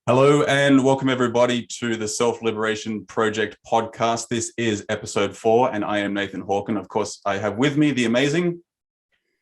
Hello and welcome everybody to the Self-Liberation Project podcast. This is episode 4 and I am Nathan Hawken. Of course, I have with me the amazing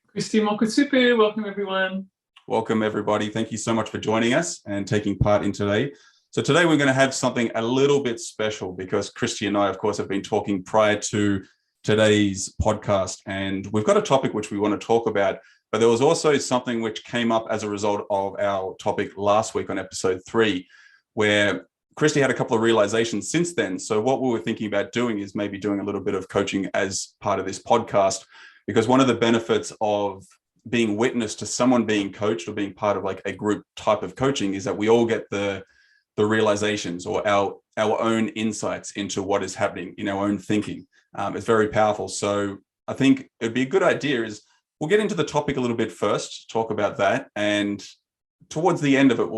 Christy Mokutsupu. Welcome everyone. Welcome everybody. Thank you so much for joining us and taking part in today. So today we're going to have something a little bit special because Christy and I, of course, have been talking prior to today's podcast and we've got a topic which we want to talk about. But there was also something which came up as a result of our topic last week on episode 3, where Christy had a couple of realizations since then. So what we were thinking about doing is maybe doing a little bit of coaching as part of this podcast, because one of the benefits of being witness to someone being coached or being part of like a group type of coaching is that we all get the realizations or our own insights into what is happening in our own thinking. It's very powerful. So I think it'd be a good idea is we'll get into the topic a little bit first, talk about that. And towards the end of it,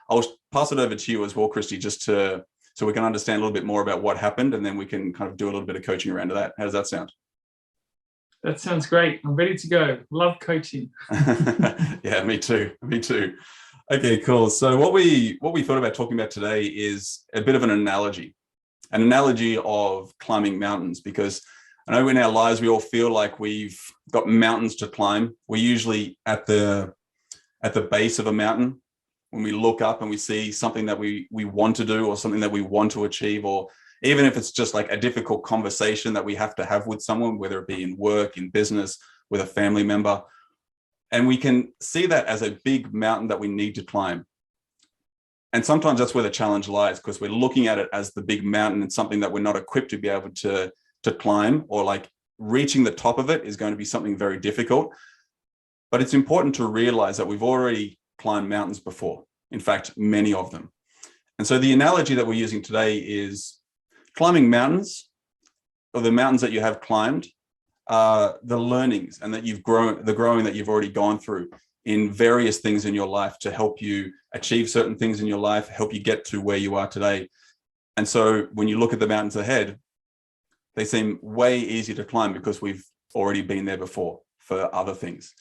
I'll pass it over to you as well, Christy, so we can understand a little bit more about what happened. And then we can kind of do a little bit of coaching around that. How does that sound? That sounds great. I'm ready to go. Love coaching. Yeah, me too. Okay, cool. So what we thought about talking about today is a bit of an analogy of climbing mountains, because I know in our lives, we all feel like we've got mountains to climb. We're usually at the base of a mountain when we look up and we see something that we want to do or something that we want to achieve, or even if it's just like a difficult conversation that we have to have with someone, whether it be in work, in business, with a family member. And we can see that as a big mountain that we need to climb. And sometimes that's where the challenge lies, because we're looking at it as the big mountain and something that we're not equipped to be able to climb, or like reaching the top of it is going to be something very difficult. But it's important to realize that we've already climbed mountains before. In fact, many of them. And so the analogy that we're using today is climbing mountains, or the mountains that you have climbed, the learnings and that you've grown, the growing that you've already gone through in various things in your life to help you achieve certain things in your life, help you get to where you are today. And so when you look at the mountains ahead, they seem way easier to climb because we've already been there before for other things.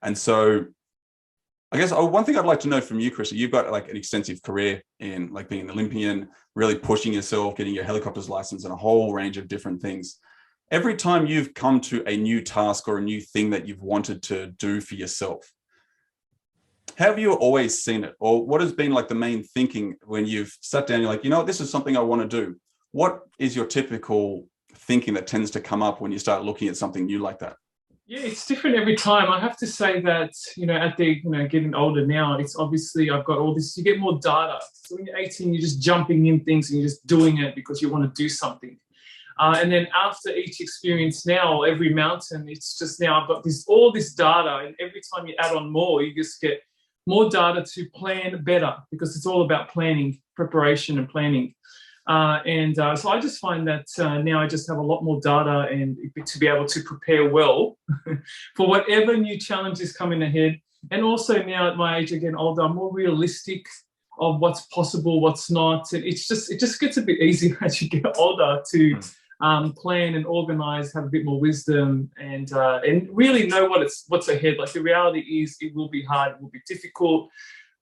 And so I guess one thing I'd like to know from you, Chrissy, you've got like an extensive career in like being an Olympian, really pushing yourself, getting your helicopter's license and a whole range of different things. Every time you've come to a new task or a new thing that you've wanted to do for yourself, have you always seen it? Or what has been like the main thinking when you've sat down, you're like, you know, this is something I want to do. What is your typical thinking that tends to come up when you start looking at something new like that? Yeah, it's different every time. I have to say that, getting older now, it's obviously I've got all this, you get more data. So when you're 18, you're just jumping in things and you're just doing it because you want to do something. And then after each experience now, every mountain, it's just now I've got all this data, and every time you add on more, you just get more data to plan better, because it's all about planning, preparation and planning. So I just find that now I just have a lot more data and to be able to prepare well for whatever new challenges coming ahead. And also now at my age, again, older, I'm more realistic of what's possible, what's not. And it just gets a bit easier as you get older to plan and organize, have a bit more wisdom, and really know what's ahead. Like the reality is, it will be hard, it will be difficult.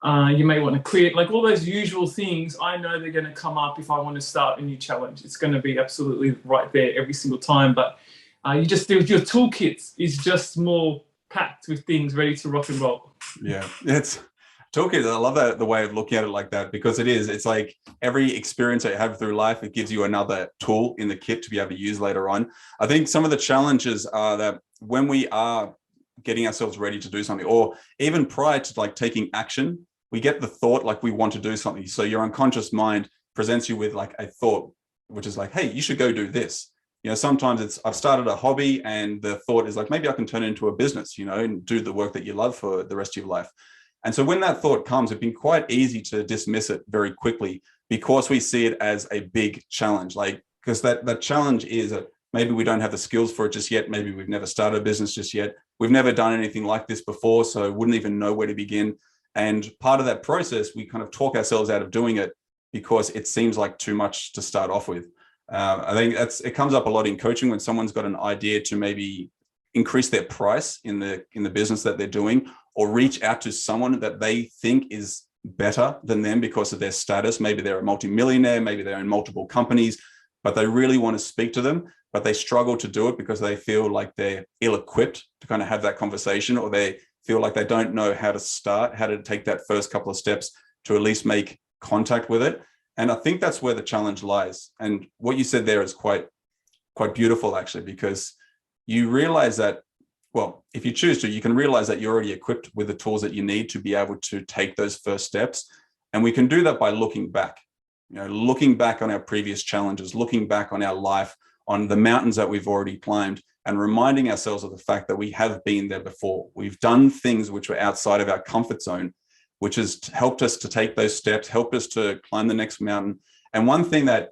You may want to quit, like all those usual things. I know they're going to come up if I want to start a new challenge. It's going to be absolutely right there every single time. But your toolkit is just more packed with things ready to rock and roll. Yeah, it's toolkit. I love that, the way of looking at it like that, because it's like every experience that you have through life, it gives you another tool in the kit to be able to use later on. I think some of the challenges are that when we are getting ourselves ready to do something, or even prior to like taking action, we get the thought like we want to do something. So your unconscious mind presents you with like a thought, which is like, hey, you should go do this. You know, sometimes I've started a hobby and the thought is like, maybe I can turn it into a business, you know, and do the work that you love for the rest of your life. And so when that thought comes, it's been quite easy to dismiss it very quickly because we see it as a big challenge. Like, because that challenge is that maybe we don't have the skills for it just yet. Maybe we've never started a business just yet. We've never done anything like this before, so wouldn't even know where to begin. And part of that process, we kind of talk ourselves out of doing it because it seems like too much to start off with. I think it comes up a lot in coaching when someone's got an idea to maybe increase their price in the business that they're doing, or reach out to someone that they think is better than them because of their status. Maybe they're a multimillionaire, maybe they're in multiple companies, but they really want to speak to them, but they struggle to do it because they feel like they're ill-equipped to kind of have that conversation, or they feel like they don't know how to start, how to take that first couple of steps to at least make contact with it. And I think that's where the challenge lies. And what you said there is quite beautiful, actually, because you realize that, well, if you choose to, you can realize that you're already equipped with the tools that you need to be able to take those first steps. And we can do that by looking back, looking back on our previous challenges, looking back on our life, on the mountains that we've already climbed, and reminding ourselves of the fact that we have been there before. We've done things which were outside of our comfort zone, which has helped us to take those steps, helped us to climb the next mountain. And one thing that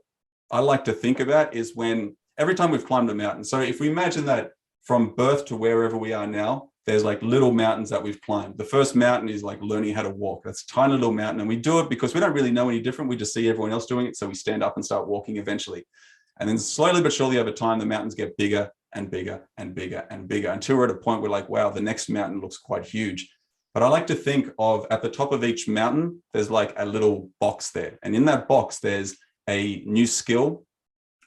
I like to think about is when every time we've climbed a mountain. So if we imagine that from birth to wherever we are now, there's like little mountains that we've climbed. The first mountain is like learning how to walk. That's a tiny little mountain. And we do it because we don't really know any different. We just see everyone else doing it. So we stand up and start walking eventually. And then slowly but surely over time, the mountains get bigger and bigger and bigger and bigger until we're at a point where like, wow, the next mountain looks quite huge. But I like to think of at the top of each mountain, there's like a little box there. And in that box, there's a new skill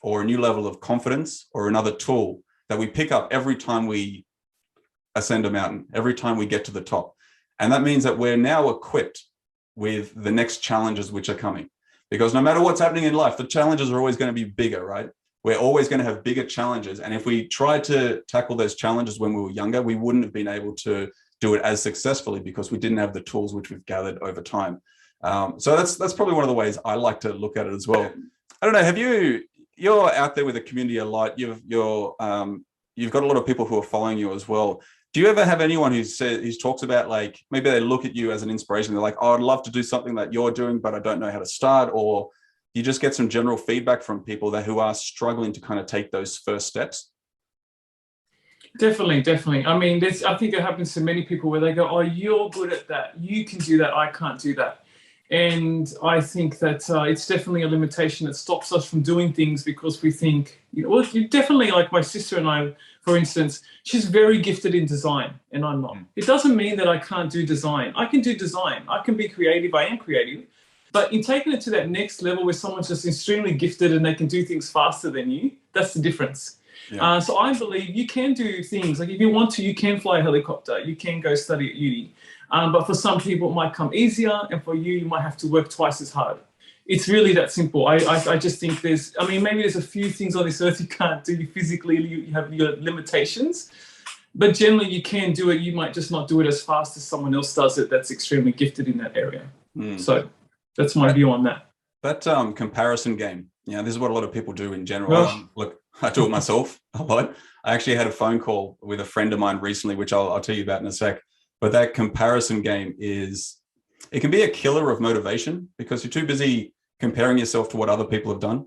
or a new level of confidence or another tool that we pick up every time we ascend a mountain, every time we get to the top. And that means that we're now equipped with the next challenges which are coming. Because no matter what's happening in life, the challenges are always going to be bigger, right? We're always going to have bigger challenges. And if we tried to tackle those challenges when we were younger, we wouldn't have been able to do it as successfully because we didn't have the tools which we've gathered over time. So that's probably one of the ways I like to look at it as well. I don't know, you're out there with the community a lot. You've got a lot of people who are following you as well. Do you ever have anyone who talks about, like, maybe they look at you as an inspiration? They're like, oh, I'd love to do something that you're doing, but I don't know how to start. Or you just get some general feedback from people who are struggling to kind of take those first steps? Definitely. I mean, I think it happens to many people where they go, oh, you're good at that. You can do that. I can't do that. And I think that it's definitely a limitation that stops us from doing things because we think, well, you definitely, like my sister and I, for instance, she's very gifted in design and I'm not. It doesn't mean that I can't do design. I can do design. I can be creative. I am creative. But in taking it to that next level where someone's just extremely gifted and they can do things faster than you, that's the difference. Yeah. So I believe you can do things. Like if you want to, you can fly a helicopter. You can go study at uni. But for some people, it might come easier. And for you might have to work twice as hard. It's really that simple. I just think maybe there's a few things on this earth you can't do physically. You have your limitations. But generally, you can do it. You might just not do it as fast as someone else does it that's extremely gifted in that area. So that's my view on that. That comparison game. This is what a lot of people do in general. Look, I do it myself a lot. I actually had a phone call with a friend of mine recently, which I'll tell you about in a sec. But that comparison game it can be a killer of motivation because you're too busy comparing yourself to what other people have done.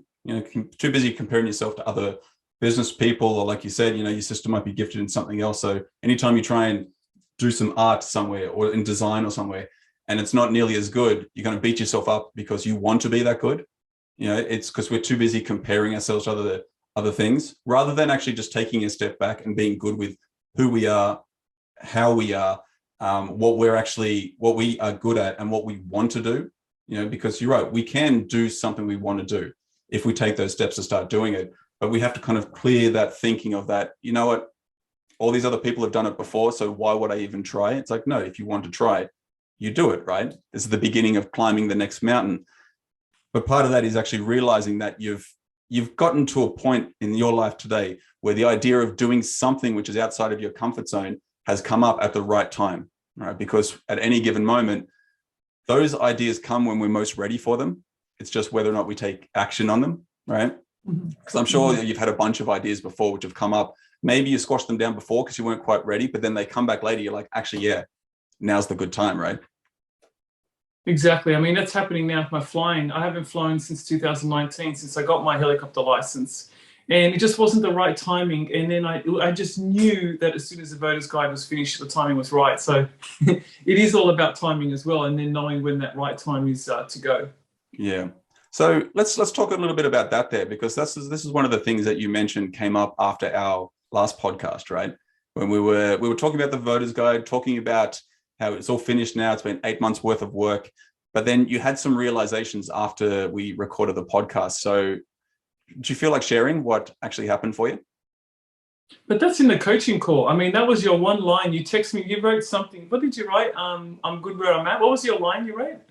Too busy comparing yourself to other business people, or like you said, your sister might be gifted in something else. So anytime you try and do some art somewhere or in design or somewhere, and it's not nearly as good, you're going to beat yourself up because you want to be that good. It's because we're too busy comparing ourselves to other things rather than actually just taking a step back and being good with who we are, how we are, what we are good at and what we want to do. Because you're right, we can do something we want to do if we take those steps to start doing it. But we have to kind of clear that thinking of that, what, all these other people have done it before, so why would I even try? It's like, no, if you want to try, you do it, right? This is the beginning of climbing the next mountain. But part of that is actually realizing that you've gotten to a point in your life today where the idea of doing something which is outside of your comfort zone has come up at the right time, right? Because at any given moment, those ideas come when we're most ready for them. It's just whether or not we take action on them, right? Because I'm sure you've had a bunch of ideas before which have come up. Maybe you squashed them down before because you weren't quite ready, but then they come back later. You're like, actually, yeah, now's the good time, right? Exactly. I mean, that's happening now with my flying. I haven't flown since 2019, since I got my helicopter license. And it just wasn't the right timing. And then I just knew that as soon as the Voters Guide was finished, the timing was right. So it is all about timing as well, and then knowing when that right time is to go. Yeah. So let's talk a little bit about that there, because this is one of the things that you mentioned came up after our last podcast, right? When we were talking about the Voters Guide, talking about how it's all finished now. It's been 8 months worth of work. but then you had some realizations after we recorded the podcast. So do you feel like sharing what actually happened for you? But that's in the coaching call. I mean, that was your one line. You text me, you wrote something. What did you write? I'm good where I'm at. What was your line you wrote?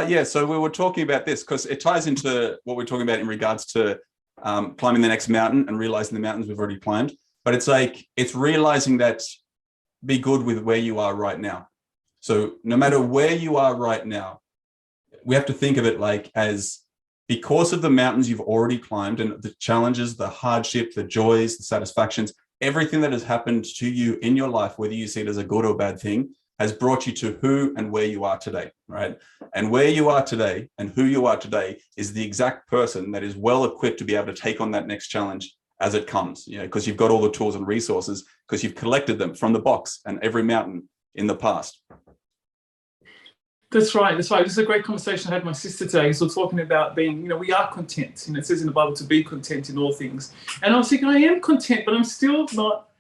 Yeah, so we were talking about this because it ties into what we're talking about in regards to climbing the next mountain and realizing the mountains we've already climbed. But it's like, it's realizing that be good with where you are right now. So no matter where you are right now, we have to think of it like as, because of the mountains you've already climbed and the challenges, the hardship, the joys, the satisfactions, everything that has happened to you in your life, whether you see it as a good or bad thing, has brought you to who and where you are today, right? And where you are today and who you are today is the exact person that is well equipped to be able to take on that next challenge as it comes, you know, because you've got all the tools and resources, because you've collected them from the box and every mountain in the past. That's right. That's right. This is a great conversation I had with my sister today. So talking about being, you know, we are content. You know, it says in the Bible to be content in all things. And I was thinking, I am content, but I'm still not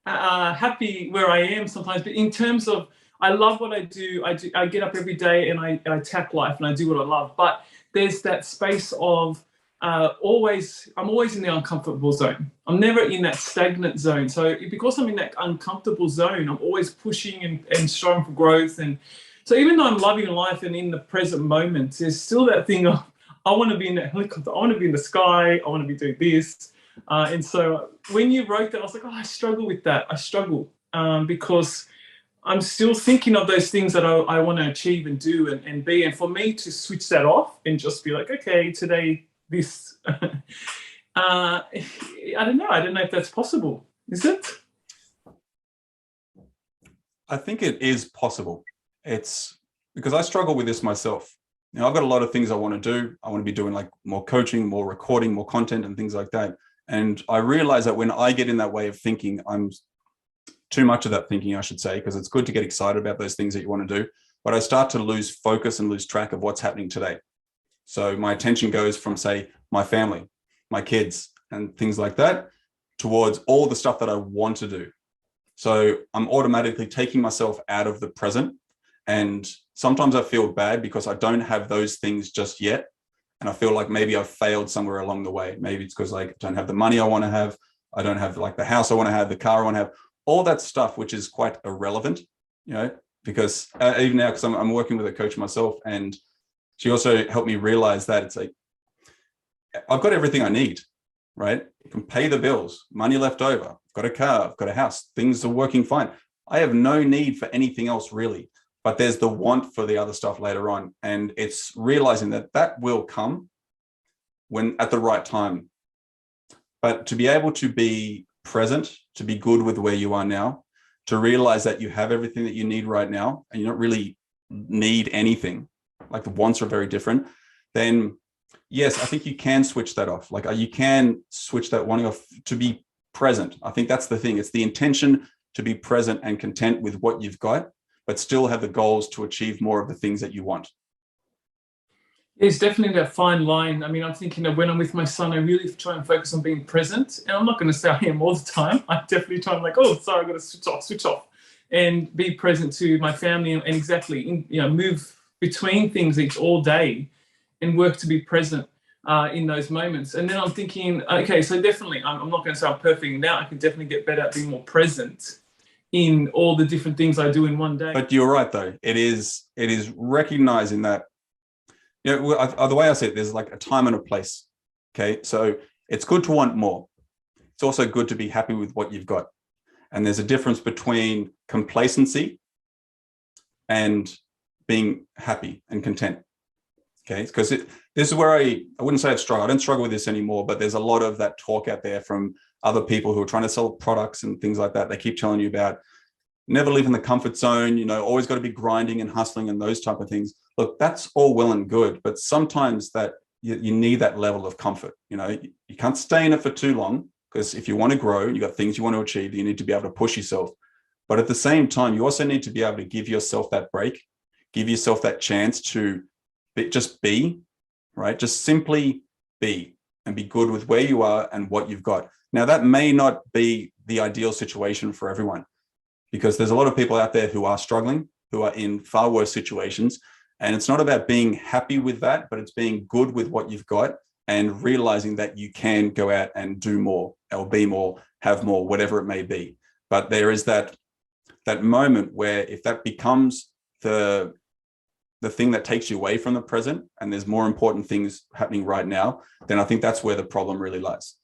happy where I am sometimes. But in terms of, I love what I do. I get up every day and I attack life and I do what I love. But there's that space of I'm always in the uncomfortable zone. I'm never in that stagnant zone. So because I'm in that uncomfortable zone, I'm always pushing and striving for growth. And so even though I'm loving life and in the present moment, there's still that thing of, I want to be in that helicopter. I want to be in the sky. I want to be doing this. And so when you wrote that, I was like, oh, I struggle with that. I struggle because I'm still thinking of those things that I want to achieve and do and be. And for me to switch that off and just be like, okay, today, this, I don't know. I don't know if that's possible. Is it? I think it is possible. It's because I struggle with this myself. You know, I've got a lot of things I want to do. I want to be doing like more coaching, more recording, more content and things like that. And I realize that when I get in that way of thinking, I'm too much of that thinking, I should say, because it's good to get excited about those things that you want to do. But I start to lose focus and lose track of what's happening today. So my attention goes from, say, my family, my kids and things like that towards all the stuff that I want to do. So I'm automatically taking myself out of the present. And sometimes I feel bad because I don't have those things just yet. And I feel like maybe I've failed somewhere along the way. Maybe it's because like I don't have the money I want to have. I don't have like the house I want to have, the car I want to have, all that stuff, which is quite irrelevant, you know, because even now, because I'm working with a coach myself, and she also helped me realize that it's like, I've got everything I need, right? I can pay the bills, money left over. I've got a car, I've got a house, things are working fine. I have no need for anything else really, but there's the want for the other stuff later on. And it's realizing that that will come when at the right time. But to be able to be present, to be good with where you are now, to realize that you have everything that you need right now, and you don't really need anything, like the wants are very different, then yes, I think you can switch that off. Like you can switch that wanting off to be present. I think that's the thing. It's the intention to be present and content with what you've got, but still have the goals to achieve more of the things that you want. There's definitely that fine line. I mean, I'm thinking that when I'm with my son, I really try and focus on being present. And I'm not going to say I am all the time. I definitely try and like, oh, sorry, I've got to switch off and be present to my family and exactly, move between things each all day and work to be present in those moments. And then I'm thinking, okay, so definitely, I'm not going to say I'm perfect now. I can definitely get better at being more present in all the different things I do in one day. But you're right, though. It is recognizing that, you know, the way I say it, there's like a time and a place. Okay, so it's good to want more. It's also good to be happy with what you've got. And there's a difference between complacency and being happy and content. Okay, because this is where I wouldn't say I struggle. I don't struggle with this anymore, but there's a lot of that talk out there from other people who are trying to sell products and things like that. They keep telling you about never leaving the comfort zone, you know, always got to be grinding and hustling and those type of things. Look, that's all well and good, but sometimes that you need that level of comfort. You know, you can't stay in it for too long, because if you want to grow, you got things you want to achieve, you need to be able to push yourself. But at the same time, you also need to be able to give yourself that break, give yourself that chance to just be, right? Just simply be and be good with where you are and what you've got. Now, that may not be the ideal situation for everyone, because there's a lot of people out there who are struggling, who are in far worse situations. And it's not about being happy with that, but it's being good with what you've got and realizing that you can go out and do more or be more, have more, whatever it may be. But there is that moment where if that becomes the thing that takes you away from the present and there's more important things happening right now, then I think that's where the problem really lies.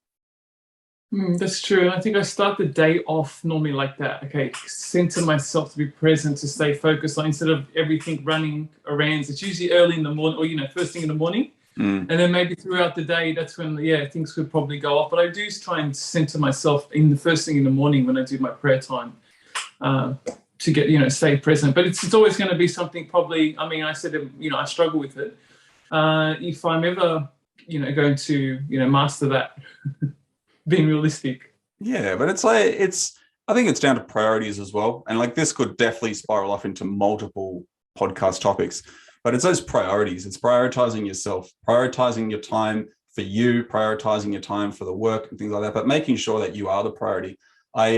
That's true. And I think I start the day off normally like that. Okay, center myself to be present, to stay focused on, instead of everything running around. It's usually early in the morning, or first thing in the morning. And then maybe throughout the day, that's when things could probably go off. But I do try and center myself in the first thing in the morning when I do my prayer time, to get stay present. But it's always going to be something, probably. I mean, I said I struggle with it. If I'm ever going to master that. Being realistic. Yeah, but I think it's down to priorities as well. And like this could definitely spiral off into multiple podcast topics, but it's those priorities. It's prioritizing yourself, prioritizing your time for you, prioritizing your time for the work and things like that, but making sure that you are the priority. I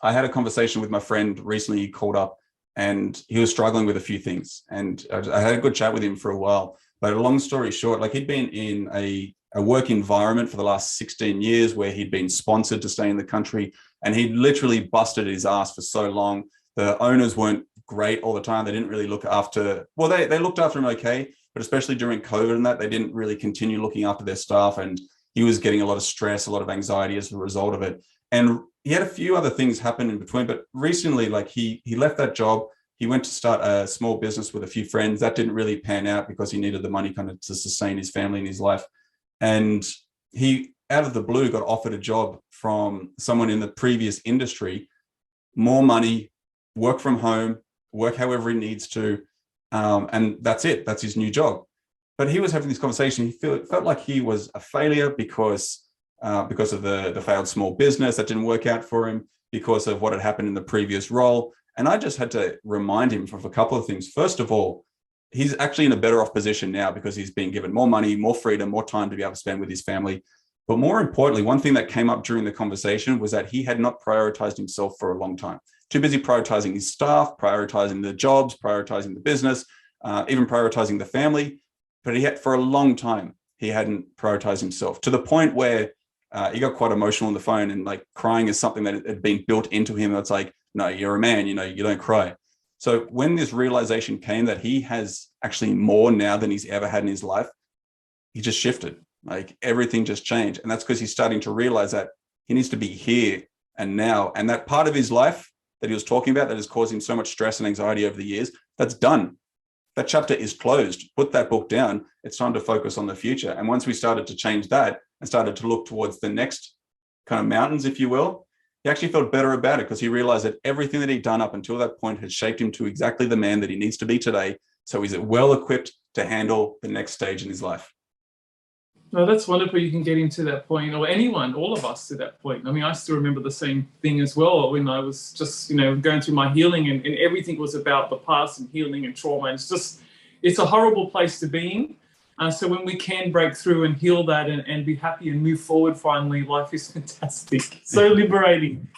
had a conversation with my friend recently. He called up and he was struggling with a few things, and I had a good chat with him for a while. But a long story short, like he'd been in a work environment for the last 16 years where he'd been sponsored to stay in the country, and he'd literally busted his ass for so long. The owners weren't great all the time. They didn't really look after, well, they looked after him okay, but especially during COVID and that, they didn't really continue looking after their staff, and he was getting a lot of stress, a lot of anxiety as a result of it. And he had a few other things happen in between, but recently, like he left that job. He went to start a small business with a few friends. That didn't really pan out because he needed the money kind of to sustain his family and his life. And he, out of the blue, got offered a job from someone in the previous industry, more money, work from home, work however he needs to. And that's it. That's his new job. But he was having this conversation. He felt like he was a failure because of the failed small business that didn't work out for him, because of what had happened in the previous role. And I just had to remind him of a couple of things. First of all, he's actually in a better off position now because he's being given more money, more freedom, more time to be able to spend with his family. But more importantly, one thing that came up during the conversation was that he had not prioritized himself for a long time. Too busy prioritizing his staff, prioritizing the jobs, prioritizing the business, even prioritizing the family. But for a long time, he hadn't prioritized himself, to the point where he got quite emotional on the phone, and like crying is something that had been built into him. That's like, no, you're a man, you don't cry. So when this realization came that he has actually more now than he's ever had in his life, he just shifted. Like everything just changed. And that's because he's starting to realize that he needs to be here and now. And that part of his life that he was talking about that has caused him so much stress and anxiety over the years, that's done. That chapter is closed. Put that book down. It's time to focus on the future. And once we started to change that and started to look towards the next kind of mountains, if you will, he actually felt better about it because he realized that everything that he'd done up until that point had shaped him to exactly the man that he needs to be today. So he's well equipped to handle the next stage in his life. No, that's wonderful. You can get into that point, or anyone, all of us to that point. I mean, I still remember the same thing as well when I was just, going through my healing, and everything was about the past and healing and trauma. And it's a horrible place to be in. So when we can break through and heal that and be happy and move forward, finally, life is fantastic. So liberating.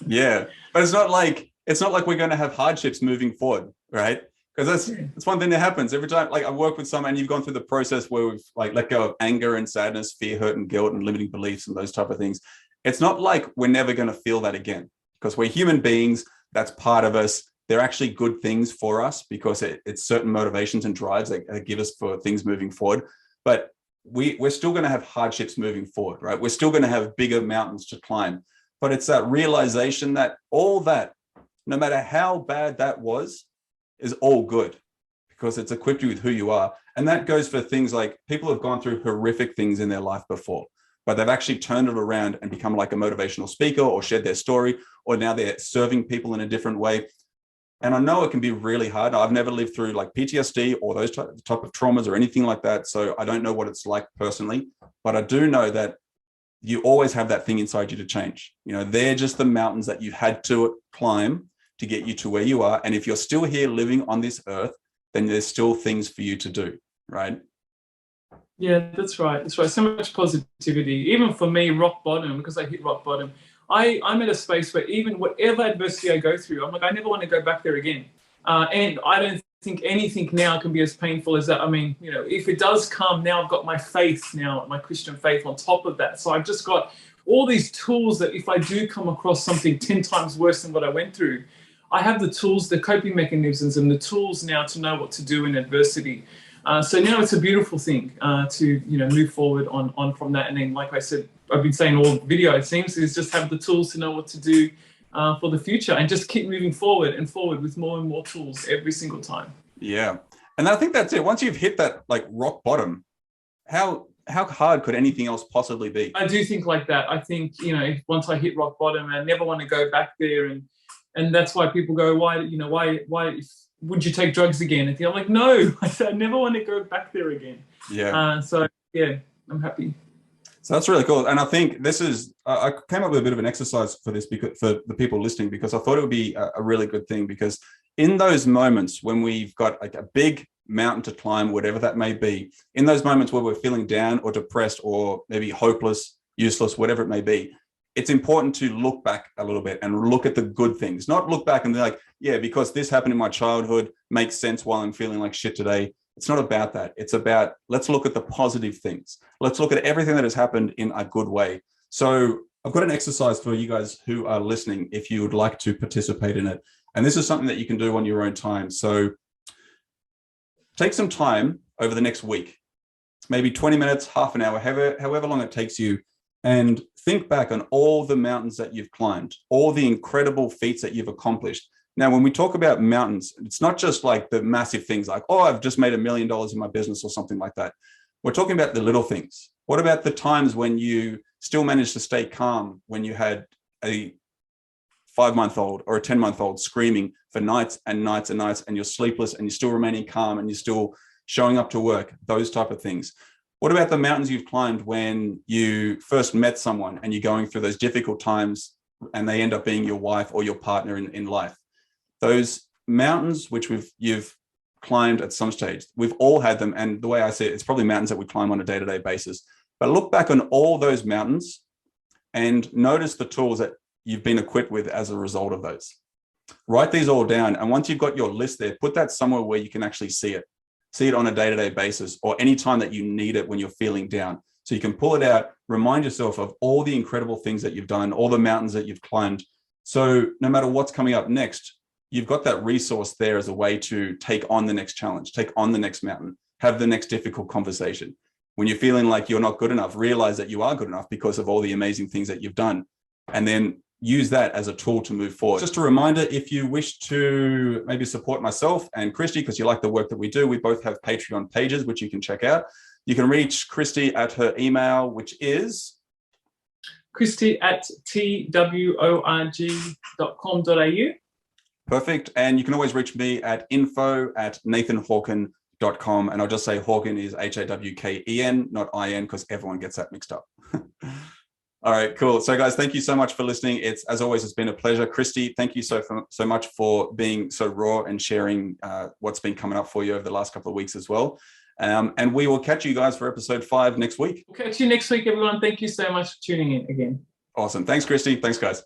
Yeah, but it's not like we're going to have hardships moving forward, right? Because that's one thing that happens every time. Like I work with someone, and you've gone through the process where we've like let go of anger and sadness, fear, hurt, and guilt, and limiting beliefs and those type of things. It's not like we're never going to feel that again, because we're human beings. That's part of us. They're actually good things for us because it's certain motivations and drives that give us for things moving forward. But we're still going to have hardships moving forward, right? We're still going to have bigger mountains to climb. But it's that realization that all that, no matter how bad that was, is all good because it's equipped you with who you are. And that goes for things like people have gone through horrific things in their life before, but they've actually turned it around and become like a motivational speaker or shared their story, or now they're serving people in a different way. And I know it can be really hard. I've never lived through like PTSD or those type of traumas or anything like that. So I don't know what it's like personally, but I do know that you always have that thing inside you to change. They're just the mountains that you had to climb to get you to where you are. And if you're still here living on this earth, then there's still things for you to do, right? Yeah, that's right. That's right. So much positivity. Even for me, rock bottom, because I hit rock bottom. I'm at a space where even whatever adversity I go through, I'm like, I never want to go back there again. And I don't think anything now can be as painful as that. I mean, you know, if it does come, now I've got my faith now, my Christian faith on top of that. So I've just got all these tools that if I do come across something 10 times worse than what I went through, I have the tools, the coping mechanisms and the tools now to know what to do in adversity. So now it's a beautiful thing to, you know, move forward on from that. And then, like I said, I've been saying all video, it seems, is just have the tools to know what to do for the future and just keep moving forward and forward with more and more tools every single time. Yeah. And I think that's it. Once you've hit that like rock bottom, how hard could anything else possibly be? I do think like that. I think, you know, once I hit rock bottom, I never want to go back there. And that's why people go, why would you take drugs again? And I'm like, no, I never want to go back there again. Yeah. So yeah, I'm happy. So that's really cool. And I think this is, I came up with a bit of an exercise for this, because for the people listening, because I thought it would be a really good thing, because in those moments when we've got like a big mountain to climb, whatever that may be, in those moments where we're feeling down or depressed or maybe hopeless, useless, whatever it may be, it's important to look back a little bit and look at the good things, not look back and be like, yeah, because this happened in my childhood makes sense while I'm feeling like shit today. It's not about that. It's about, let's look at the positive things. Let's look at everything that has happened in a good way. So I've got an exercise for you guys who are listening, if you would like to participate in it. And this is something that you can do on your own time. So take some time over the next week, maybe 20 minutes, half an hour, however long it takes you, and think back on all the mountains that you've climbed, all the incredible feats that you've accomplished. Now, when we talk about mountains, it's not just like the massive things like, oh, I've just made $1 million in my business or something like that. We're talking about the little things. What about the times when you still managed to stay calm when you had a 5-month-old or a 10-month-old screaming for nights and nights and nights, and you're sleepless and you're still remaining calm and you're still showing up to work, those type of things. What about the mountains you've climbed when you first met someone and you're going through those difficult times and they end up being your wife or your partner in life? Those mountains which you've climbed at some stage, we've all had them. And the way I see it, it's probably mountains that we climb on a day-to-day basis. But look back on all those mountains and notice the tools that you've been equipped with as a result of those. Write these all down. And once you've got your list there, put that somewhere where you can actually see it on a day-to-day basis, or any time that you need it when you're feeling down. So you can pull it out, remind yourself of all the incredible things that you've done, all the mountains that you've climbed. So no matter what's coming up next, you've got that resource there as a way to take on the next challenge, take on the next mountain, have the next difficult conversation. When you're feeling like you're not good enough, realize that you are good enough because of all the amazing things that you've done. And then use that as a tool to move forward. Just a reminder, if you wish to maybe support myself and Christy, because you like the work that we do, we both have Patreon pages, which you can check out. You can reach Christy at her email, which is christy@tworg.com.au. Perfect. And you can always reach me at info@nathanhawken.com. And I'll just say Hawken is Hawken, not IN, because everyone gets that mixed up. All right, cool. So guys, thank you so much for listening. As always, it's been a pleasure. Christy, thank you so much for being so raw and sharing what's been coming up for you over the last couple of weeks as well. And we will catch you guys for episode 5 next week. We'll catch you next week, everyone. Thank you so much for tuning in again. Awesome. Thanks, Christy. Thanks, guys.